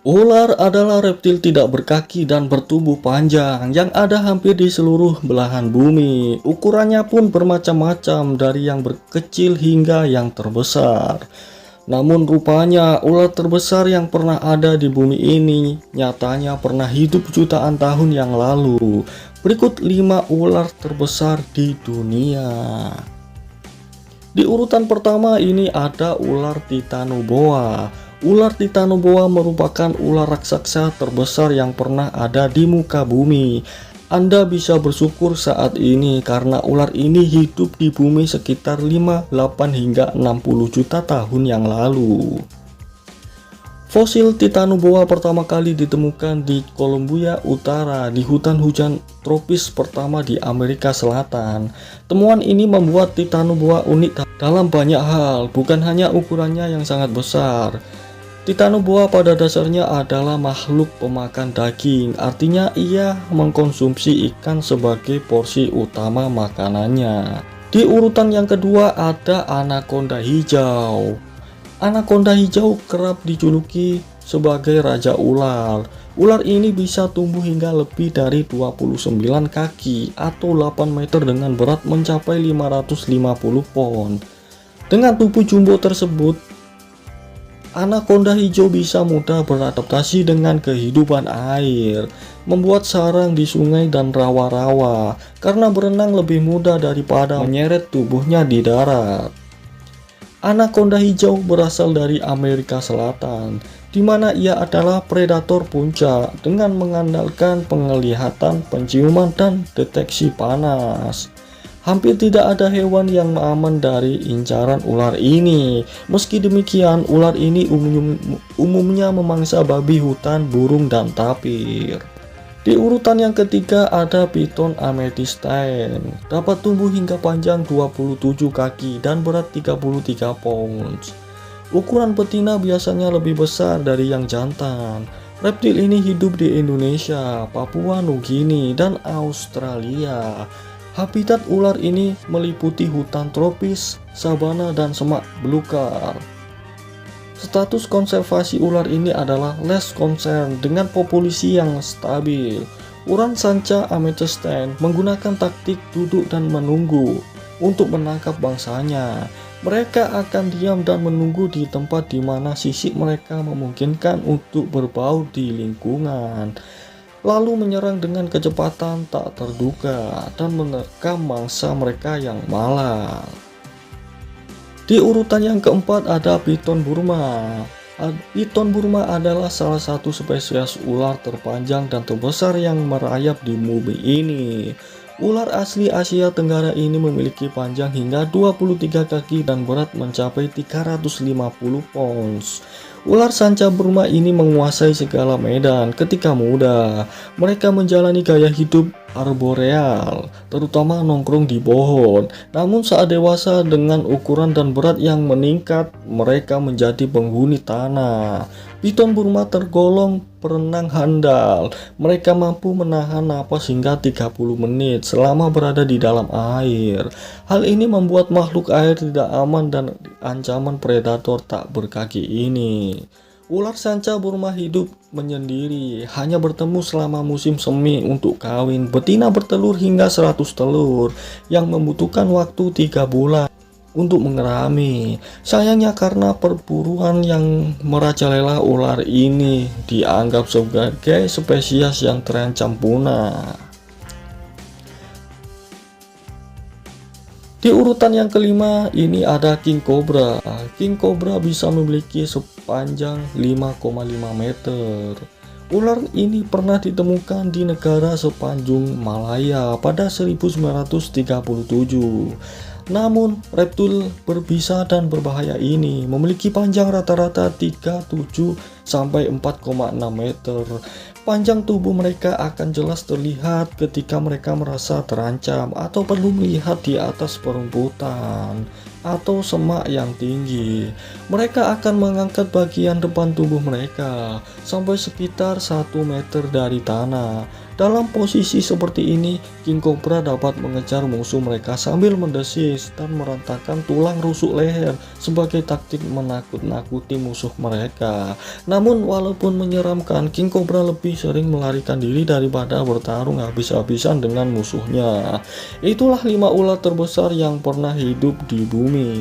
Ular adalah reptil tidak berkaki dan bertubuh panjang yang ada hampir di seluruh belahan bumi. Ukurannya pun bermacam-macam dari yang berkecil hingga yang terbesar. Namun rupanya ular terbesar yang pernah ada di bumi ini nyatanya pernah hidup jutaan tahun yang lalu. Berikut 5 ular terbesar di dunia. Di urutan pertama ini ada ular Titanoboa. Ular Titanoboa merupakan ular raksasa terbesar yang pernah ada di muka bumi. Anda bisa bersyukur saat ini karena ular ini hidup di bumi sekitar 5, 8 hingga 60 juta tahun yang lalu. Fosil Titanoboa pertama kali ditemukan di Columbia Utara di hutan hujan tropis pertama di Amerika Selatan. Temuan ini membuat Titanoboa unik dalam banyak hal, bukan hanya ukurannya yang sangat besar. Titanoboa pada dasarnya adalah makhluk pemakan daging, artinya ia mengkonsumsi ikan sebagai porsi utama makanannya. Di urutan yang kedua ada anaconda hijau. Anaconda hijau kerap dijuluki sebagai raja ular. Ular ini bisa tumbuh hingga lebih dari 29 kaki atau 8 meter dengan berat mencapai 550 pon. Dengan tubuh jumbo tersebut, anaconda hijau bisa mudah beradaptasi dengan kehidupan air, membuat sarang di sungai dan rawa-rawa karena berenang lebih mudah daripada menyeret tubuhnya di darat. Anaconda hijau berasal dari Amerika Selatan, di mana ia adalah predator puncak dengan mengandalkan penglihatan, penciuman, dan deteksi panas. Hampir tidak ada hewan yang aman dari incaran ular ini. Meski demikian, ular ini umumnya memangsa babi hutan, burung, dan tapir. Di urutan yang ketiga ada piton amethystine. Dapat tumbuh hingga panjang 27 kaki dan berat 33 pounds. Ukuran betina biasanya lebih besar dari yang jantan. Reptil ini hidup di Indonesia, Papua Nugini, dan Australia. Habitat ular ini meliputi hutan tropis, sabana, dan semak belukar. Status konservasi ular ini adalah less concern dengan populasi yang stabil. Ular sanca amethystine menggunakan taktik duduk dan menunggu untuk menangkap bangsanya. Mereka akan diam dan menunggu di tempat di mana sisik mereka memungkinkan untuk berbau di lingkungan, lalu menyerang dengan kecepatan tak terduga dan menerkam mangsa mereka yang malang. Di urutan yang keempat ada piton Burma. Piton Burma adalah salah satu spesies ular terpanjang dan terbesar yang merayap di bumi ini. Ular asli Asia Tenggara ini memiliki panjang hingga 23 kaki dan berat mencapai 350 pounds. Ular sanca Burma ini menguasai segala medan ketika muda. Mereka menjalani gaya hidup arboreal, terutama nongkrong di pohon. Namun saat dewasa dengan ukuran dan berat yang meningkat, mereka menjadi penghuni tanah. Piton Burma tergolong perenang handal. Mereka mampu menahan napas hingga 30 menit selama berada di dalam air. Hal ini membuat makhluk air tidak aman dan ancaman predator tak berkaki ini. Ular sanca Burma hidup menyendiri, hanya bertemu selama musim semi untuk kawin. Betina bertelur hingga 100 telur yang membutuhkan waktu 3 bulan untuk mengerami. Sayangnya karena perburuan yang merajalela, ular ini dianggap sebagai spesies yang terancam punah. Di urutan yang kelima ini ada king cobra. King cobra bisa memiliki sepanjang 5,5 meter. Ular ini pernah ditemukan di negara sepanjang Malaya pada 1937. Namun, reptil berbisa dan berbahaya ini memiliki panjang rata-rata 37 sampai 4,6 meter. Panjang tubuh mereka akan jelas terlihat ketika mereka merasa terancam atau perlu melihat di atas perumputan atau semak yang tinggi. Mereka akan mengangkat bagian depan tubuh mereka sampai sekitar 1 meter dari tanah. Dalam posisi seperti ini, King Cobra dapat mengejar musuh mereka sambil mendesis dan merentangkan tulang rusuk leher sebagai taktik menakut-nakuti musuh mereka. Namun walaupun menyeramkan, King Cobra lebih sering melarikan diri daripada bertarung habis-habisan dengan musuhnya. Itulah 5 ular terbesar yang pernah hidup di bumi.